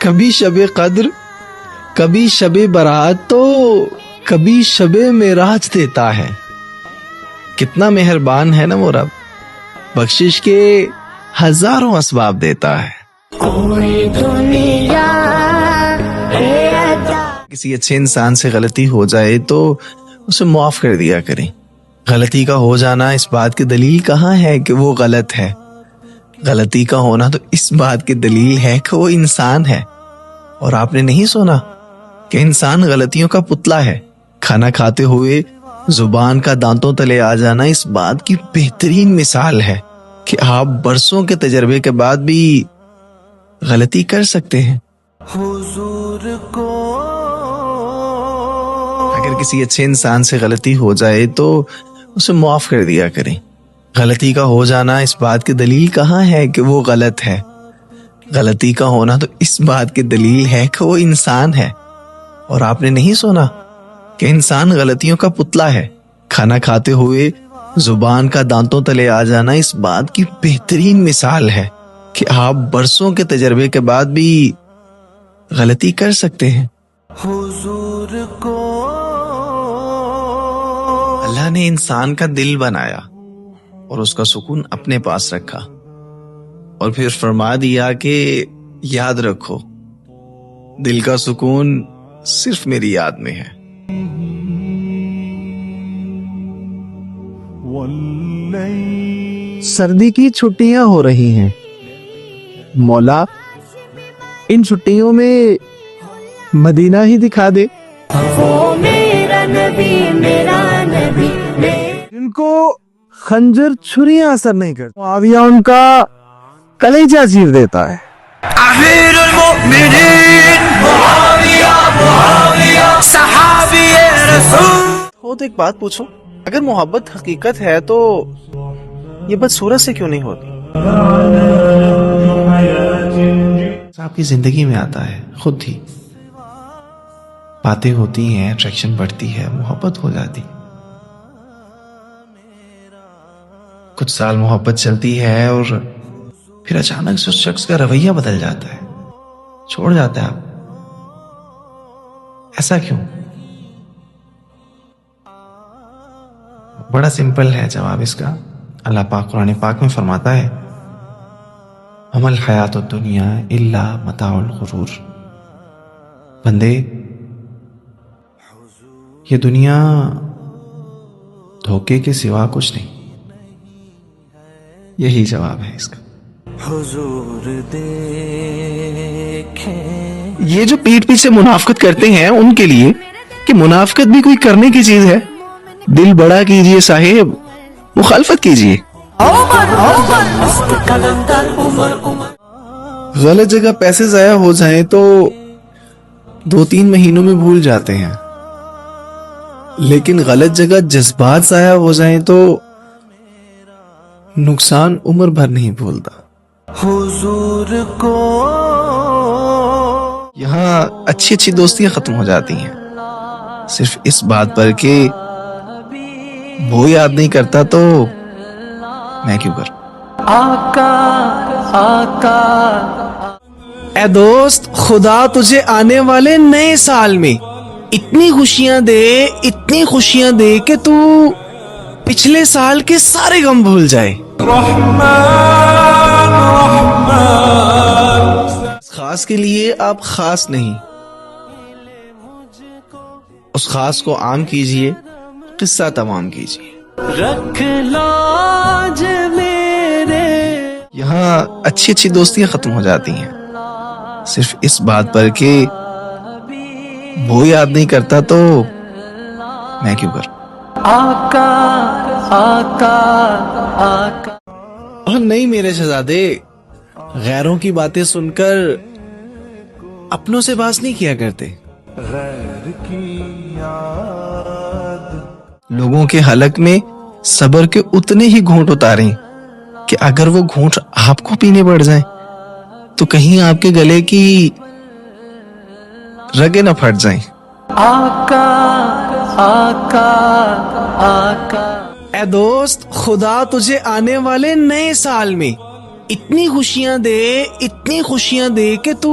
کبھی شب قدر کبھی شب برات تو کبھی شب معراج دیتا ہے. کتنا مہربان ہے نا وہ رب، بخشش کے ہزاروں اسباب دیتا ہے. کسی اچھے انسان سے غلطی ہو جائے تو اسے معاف کر دیا کریں. غلطی کا ہو جانا اس بات کی دلیل کہاں ہے کہ وہ غلط ہے؟ غلطی کا ہونا تو اس بات کی دلیل ہے کہ وہ انسان ہے. اور آپ نے نہیں سنا کہ انسان غلطیوں کا پتلا ہے؟ کھانا کھاتے ہوئے زبان کا دانتوں تلے آ جانا اس بات کی بہترین مثال ہے کہ آپ برسوں کے تجربے کے بعد بھی غلطی کر سکتے ہیں. حضور کو اگر کسی اچھے انسان سے غلطی ہو جائے تو اسے معاف کر دیا کریں. غلطی کا ہو جانا اس بات کی دلیل کہاں ہے کہ وہ غلط ہے؟ غلطی کا ہونا تو اس بات کی دلیل ہے کہ وہ انسان ہے. اور آپ نے نہیں سنا کہ انسان غلطیوں کا پتلا ہے؟ کھانا کھاتے ہوئے زبان کا دانتوں تلے آ جانا اس بات کی بہترین مثال ہے کہ آپ برسوں کے تجربے کے بعد بھی غلطی کر سکتے ہیں. حضور کو اللہ نے انسان کا دل بنایا اور اس کا سکون اپنے پاس رکھا اور پھر فرما دیا کہ یاد رکھو دل کا سکون صرف میری یاد میں ہے. سردی کی چھٹیاں ہو رہی ہیں، مولا ان چھٹیوں میں مدینہ ہی دکھا دے. وہ میرا نبی ان کو خنجر چھریاں اثر نہیں کرتی، معاویہ ان کا کلیجہ چیر دیتا ہے. امیر المؤمنین معاویہ صحابی رسول. ہو تو ایک بات پوچھو، اگر محبت حقیقت ہے تو یہ بدصورت سے کیوں نہیں ہوتی؟ آپ کی زندگی میں آتا ہے خود ہی، باتیں ہوتی ہیں، اٹریکشن بڑھتی ہے، محبت ہو جاتی. کچھ سال محبت چلتی ہے اور پھر اچانک سے اس شخص کا رویہ بدل جاتا ہے، چھوڑ جاتا ہے آپ. ایسا کیوں؟ بڑا سمپل ہے جواب اس کا. اللہ پاک قرآن پاک میں فرماتا ہے وَمَا الْحَيَاةُ الدُّنْيَا إِلَّا مَتَاعُ الْغُرُورِ. بندے یہ دنیا دھوکے کے سوا کچھ نہیں. یہی جواب ہے اس کا. حضور دیکھیں یہ جو پیٹھ پیچھے منافقت کرتے ہیں ان کے لیے کہ منافقت بھی کوئی کرنے کی چیز ہے. دل بڑا کیجئے صاحب، مخالفت کیجئے. غلط جگہ پیسے ضائع ہو جائیں تو 2-3 مہینوں میں بھول جاتے ہیں، لیکن غلط جگہ جذبات ضائع ہو جائیں تو نقصان عمر بھر نہیں بھولتا. حضور کو یہاں اچھی اچھی دوستیاں ختم ہو جاتی ہیں صرف اس بات پر کہ وہ یاد نہیں کرتا تو میں کیوں کروں. اے دوست، خدا تجھے آنے والے نئے سال میں اتنی خوشیاں دے کہ تو پچھلے سال کے سارے غم بھول جائے. خاص کے لیے آپ خاص نہیں، اس خاص کو عام کیجئے، قصہ تمام کیجئے. رکھ لاج میرے یہاں اچھی اچھی دوستیاں ختم ہو جاتی ہیں صرف اس بات پر کہ وہ یاد نہیں کرتا تو میں کیوں کروں. اور نہیں میرے شہزادے، غیروں کی باتیں سن کر اپنوں سے باس نہیں کیا کرتے. لوگوں کے حلق میں صبر کے اتنے ہی گھونٹ اتاریں کہ اگر وہ گھونٹ آپ کو پینے پڑ جائیں تو کہیں آپ کے گلے کی رگیں نہ پھٹ جائیں. اے دوست، خدا تجھے آنے والے نئے سال میں اتنی خوشیاں دے کہ تو